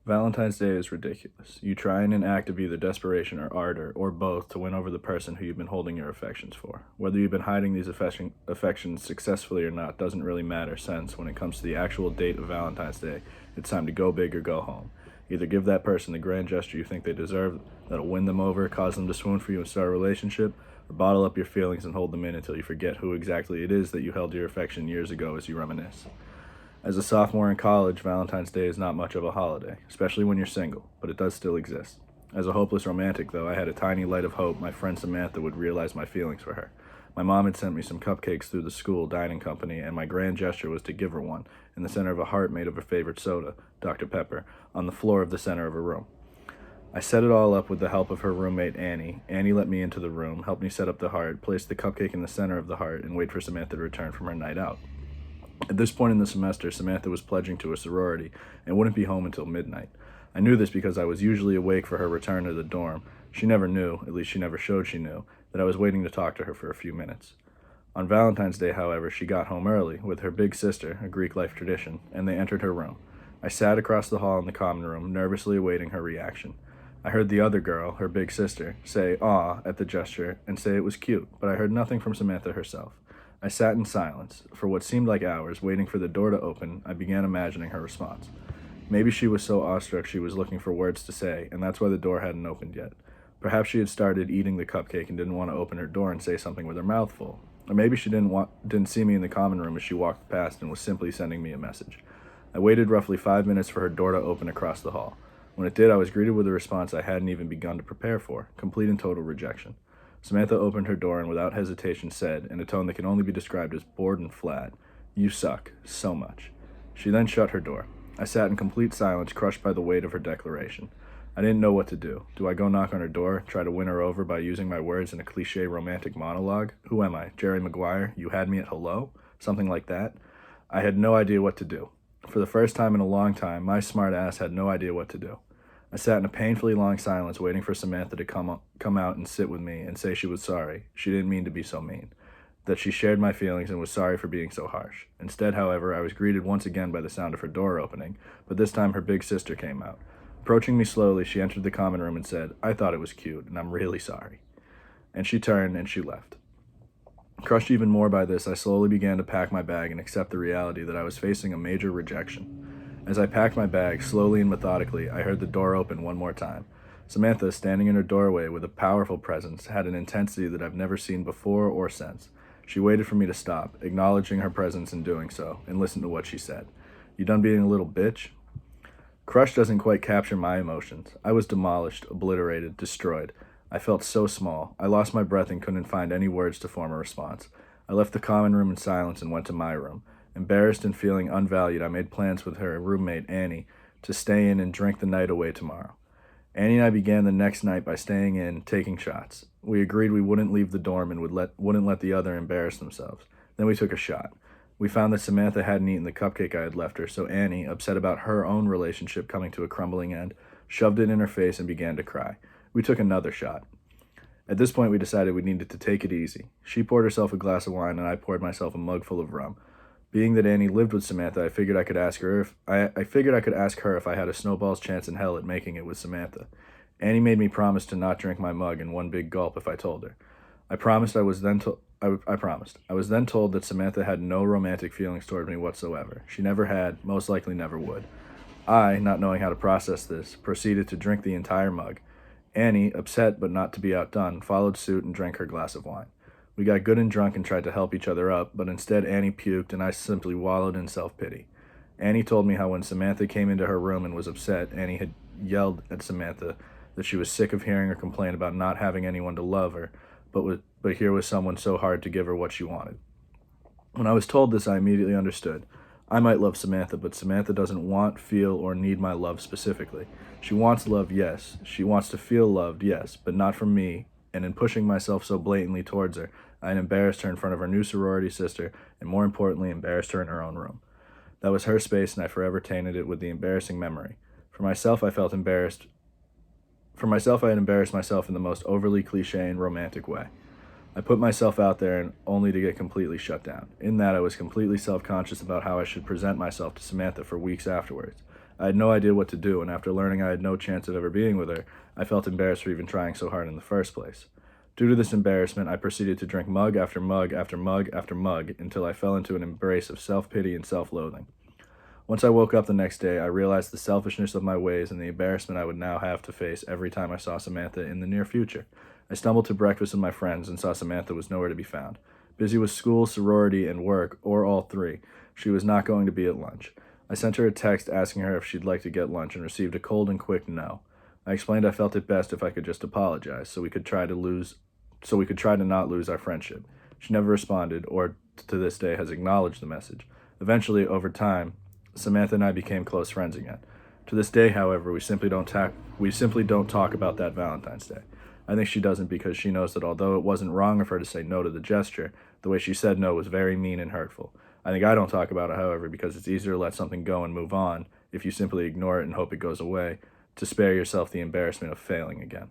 Valentine's Day is ridiculous. You try in an act of either desperation or ardor, or both, to win over the person who you've been holding your affections for. Whether you've been hiding these affections successfully or not doesn't really matter, since, when it comes to the actual date of Valentine's Day, it's time to go big or go home. Either give that person the grand gesture you think they deserve that'll win them over, cause them to swoon for you and start a relationship, or bottle up your feelings and hold them in until you forget who exactly it is that you held your affection years ago as you reminisce. As a sophomore in college, Valentine's Day is not much of a holiday, especially when you're single, but it does still exist. As a hopeless romantic, though, I had a tiny light of hope my friend Samantha would realize my feelings for her. My mom had sent me some cupcakes through the school dining company, and my grand gesture was to give her one, in the center of a heart made of her favorite soda, Dr. Pepper, on the floor of the center of her room. I set it all up with the help of her roommate Annie. Annie let me into the room, helped me set up the heart, placed the cupcake in the center of the heart, and wait for Samantha to return from her night out. At this point in the semester, Samantha was pledging to a sorority and wouldn't be home until midnight. I knew this because I was usually awake for her return to the dorm. She never knew, at least she never showed she knew, that I was waiting to talk to her for a few minutes. On Valentine's Day, however, she got home early with her big sister, a Greek life tradition, and they entered her room. I sat across the hall in the common room, nervously awaiting her reaction. I heard the other girl, her big sister, say "aw" at the gesture and say it was cute, but I heard nothing from Samantha herself. I sat in silence. For what seemed like hours, waiting for the door to open. I began imagining her response. Maybe she was so awestruck she was looking for words to say, and that's why the door hadn't opened yet. Perhaps she had started eating the cupcake and didn't want to open her door and say something with her mouth full. Or maybe she didn't see me in the common room as she walked past and was simply sending me a message. I waited roughly 5 minutes for her door to open across the hall. When it did, I was greeted with a response I hadn't even begun to prepare for: complete and total rejection. Samantha opened her door and without hesitation said, in a tone that can only be described as bored and flat, "You suck. So much." She then shut her door. I sat in complete silence, crushed by the weight of her declaration. I didn't know what to do. Do I go knock on her door, try to win her over by using my words in a cliche romantic monologue? Who am I, Jerry Maguire? You had me at hello? Something like that? I had no idea what to do. For the first time in a long time, my smart ass had no idea what to do. I sat in a painfully long silence, waiting for Samantha to come out and sit with me and say she was sorry. She didn't mean to be so mean. That she shared my feelings and was sorry for being so harsh. Instead, however, I was greeted once again by the sound of her door opening, but this time her big sister came out. Approaching me slowly, she entered the common room and said, "I thought it was cute, and I'm really sorry." And she turned and she left. Crushed even more by this, I slowly began to pack my bag and accept the reality that I was facing a major rejection. As I packed my bag, slowly and methodically, I heard the door open one more time. Samantha, standing in her doorway with a powerful presence, had an intensity that I've never seen before or since. She waited for me to stop, acknowledging her presence in doing so, and listened to what she said. "You done being a little bitch?" Crush doesn't quite capture my emotions. I was demolished, obliterated, destroyed. I felt so small. I lost my breath and couldn't find any words to form a response. I left the common room in silence and went to my room. Embarrassed and feeling unvalued, I made plans with her roommate, Annie, to stay in and drink the night away tomorrow. Annie and I began the next night by staying in, taking shots. We agreed we wouldn't leave the dorm and wouldn't let the other embarrass themselves. Then we took a shot. We found that Samantha hadn't eaten the cupcake I had left her, so Annie, upset about her own relationship coming to a crumbling end, shoved it in her face and began to cry. We took another shot. At this point, we decided we needed to take it easy. She poured herself a glass of wine, and I poured myself a mug full of rum. Being that Annie lived with Samantha, I figured I could ask her if I had a snowball's chance in hell at making it with Samantha. Annie made me promise to not drink my mug in one big gulp if I told her. I promised. I promised. I was then told that Samantha had no romantic feelings toward me whatsoever. She never had, most likely never would. I, not knowing how to process this, proceeded to drink the entire mug. Annie, upset but not to be outdone, followed suit and drank her glass of wine. We got good and drunk and tried to help each other up, but instead Annie puked and I simply wallowed in self-pity. Annie told me how when Samantha came into her room and was upset, Annie had yelled at Samantha that she was sick of hearing her complain about not having anyone to love her, but here was someone so hard to give her what she wanted. When I was told this, I immediately understood. I might love Samantha, but Samantha doesn't want, feel, or need my love specifically. She wants love, yes. She wants to feel loved, yes, but not from me, and in pushing myself so blatantly towards her, I had embarrassed her in front of her new sorority sister, and more importantly, embarrassed her in her own room. That was her space, and I forever tainted it with the embarrassing memory. For myself, I felt embarrassed. For myself, I had embarrassed myself in the most overly cliche and romantic way. I put myself out there and only to get completely shut down. In that, I was completely self-conscious about how I should present myself to Samantha for weeks afterwards. I had no idea what to do, and after learning I had no chance of ever being with her, I felt embarrassed for even trying so hard in the first place. Due to this embarrassment, I proceeded to drink mug after mug after mug after mug until I fell into an embrace of self-pity and self-loathing. Once I woke up the next day, I realized the selfishness of my ways and the embarrassment I would now have to face every time I saw Samantha in the near future. I stumbled to breakfast with my friends and saw Samantha was nowhere to be found. Busy with school, sorority, and work, or all three, she was not going to be at lunch. I sent her a text asking her if she'd like to get lunch and received a cold and quick no. I explained I felt it best if I could just apologize so we could try to not lose our friendship. She never responded or to this day has acknowledged the message. Eventually, over time, Samantha and I became close friends again. To this day, however, we simply don't talk about that Valentine's Day. I think she doesn't because she knows that although it wasn't wrong of her to say no to the gesture, the way she said no was very mean and hurtful. I think I don't talk about it, however, because it's easier to let something go and move on if you simply ignore it and hope it goes away, to spare yourself the embarrassment of failing again.